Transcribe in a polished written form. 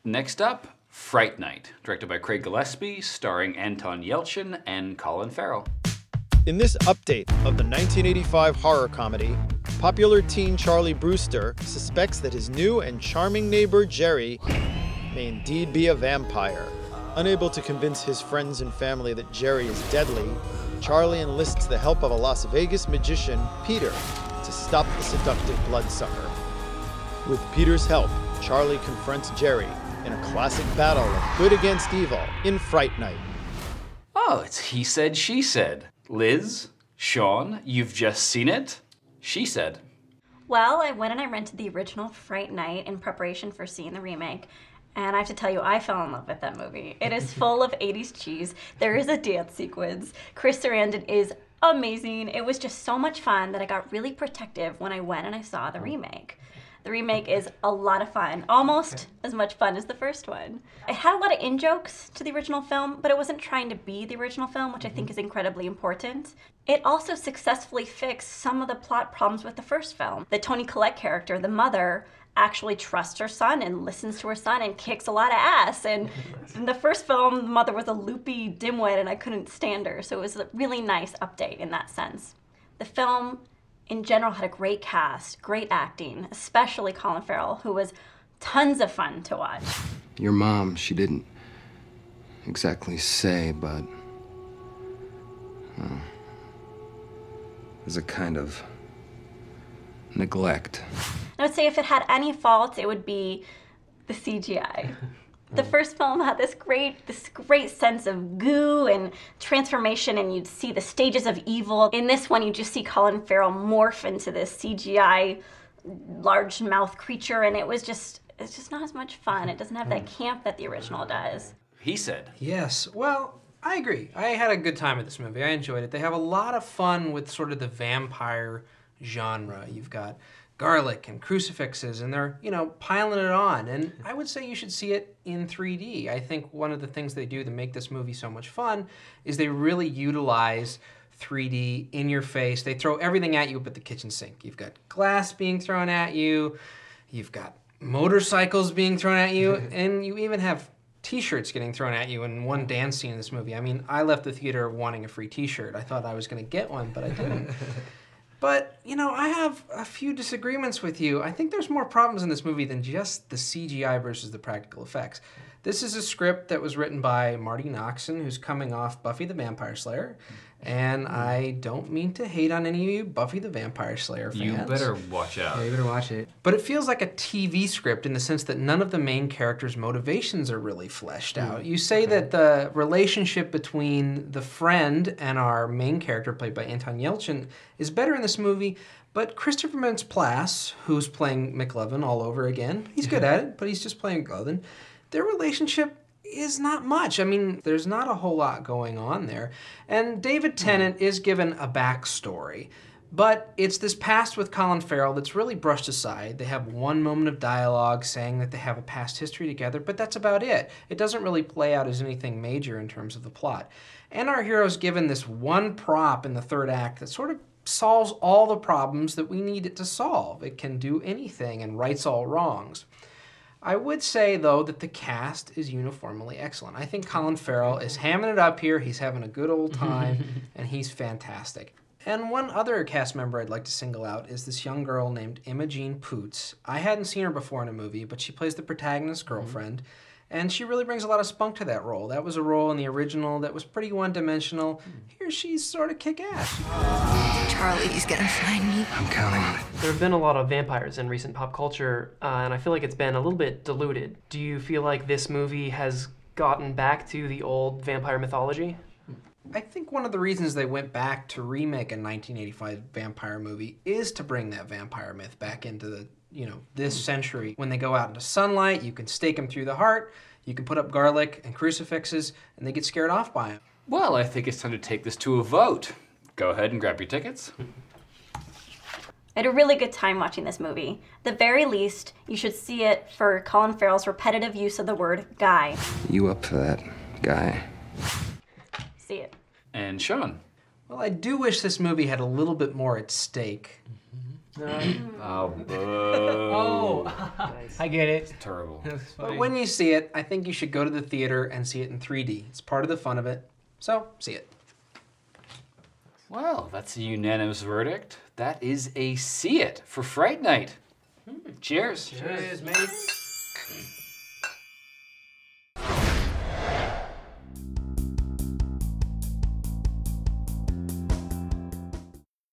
Next up, Fright Night, directed by Craig Gillespie, starring Anton Yelchin and Colin Farrell. In this update of the 1985 horror comedy, popular teen Charlie Brewster suspects that his new and charming neighbor Jerry may indeed be a vampire. Unable to convince his friends and family that Jerry is deadly, Charlie enlists the help of a Las Vegas magician, Peter, to stop the seductive bloodsucker. With Peter's help, Charlie confronts Jerry in a classic battle of good against evil in Fright Night. Oh, it's he said, she said. Liz, Sean, you've just seen it? She said. Well, I went and I rented the original Fright Night in preparation for seeing the remake. And I have to tell you, I fell in love with that movie. It is full of 80s cheese. There is a dance sequence. Chris Sarandon is amazing. It was just so much fun that I got really protective when I went and I saw the remake. The remake is a lot of fun, almost as much fun as the first one. It had a lot of in-jokes to the original film, but it wasn't trying to be the original film, which I think is incredibly important. It also successfully fixed some of the plot problems with the first film. The Toni Collette character, the mother, actually trusts her son and listens to her son and kicks a lot of ass. And in the first film, the mother was a loopy dimwit and I couldn't stand her. So it was a really nice update in that sense. The film, in general, had a great cast, great acting, especially Colin Farrell, who was tons of fun to watch. Your mom, she didn't exactly say, but there's a kind of neglect. I would say if it had any faults, it would be the CGI. The first film had this great sense of goo and transformation, and you'd see the stages of evil. In this one, you just see Colin Farrell morph into this CGI large mouth creature, and it's just not as much fun. It doesn't have that camp that the original does. He said. Yes, well, I agree. I had a good time with this movie. I enjoyed it. They have a lot of fun with sort of the vampire genre. You've got garlic and crucifixes, and they're, piling it on. And I would say you should see it in 3D. I think one of the things they do to make this movie so much fun is they really utilize 3D in your face. They throw everything at you but the kitchen sink. You've got glass being thrown at you, you've got motorcycles being thrown at you, and you even have t-shirts getting thrown at you in one dance scene in this movie. I mean, I left the theater wanting a free t-shirt. I thought I was going to get one, but I didn't. But, I have a few disagreements with you. I think there's more problems in this movie than just the CGI versus the practical effects. This is a script that was written by Marti Noxon, who's coming off Buffy the Vampire Slayer. And I don't mean to hate on any of you Buffy the Vampire Slayer fans. You better watch out. Yeah, you better watch it. But it feels like a TV script in the sense that none of the main characters' motivations are really fleshed out. You say that the relationship between the friend and our main character, played by Anton Yelchin, is better in this movie, but Christopher Mintz-Plasse, who's playing McLovin all over again, he's good at it, but he's just playing McLovin, their relationship is not much. I mean, there's not a whole lot going on there. And David Tennant is given a backstory, but it's this past with Colin Farrell that's really brushed aside. They have one moment of dialogue saying that they have a past history together, but that's about it. It doesn't really play out as anything major in terms of the plot. And our hero's given this one prop in the third act that sort of solves all the problems that we need it to solve. It can do anything and rights all wrongs. I would say, though, that the cast is uniformly excellent. I think Colin Farrell is hamming it up here. He's having a good old time, and he's fantastic. And one other cast member I'd like to single out is this young girl named Imogen Poots. I hadn't seen her before in a movie, but she plays the protagonist's girlfriend, and she really brings a lot of spunk to that role. That was a role in the original that was pretty one-dimensional. Here she's sort of kick-ass. Charlie's gonna find me. I'm counting on it. There have been a lot of vampires in recent pop culture, and I feel like it's been a little bit diluted. Do you feel like this movie has gotten back to the old vampire mythology? I think one of the reasons they went back to remake a 1985 vampire movie is to bring that vampire myth back into the, this century. When they go out into sunlight, you can stake them through the heart, you can put up garlic and crucifixes, and they get scared off by them. Well, I think it's time to take this to a vote. Go ahead and grab your tickets. I had a really good time watching this movie. At the very least, you should see it for Colin Farrell's repetitive use of the word guy. You up for that, guy? See it. And Sean. Well, I do wish this movie had a little bit more at stake. Oh, boo. Oh, I get it. Terrible. That's But funny. when you see it, I think you should go to the theater and see it in 3D. It's part of the fun of it. So, see it. Well, that's a unanimous verdict. That is a see it for Fright Night. Cheers. Cheers, mate.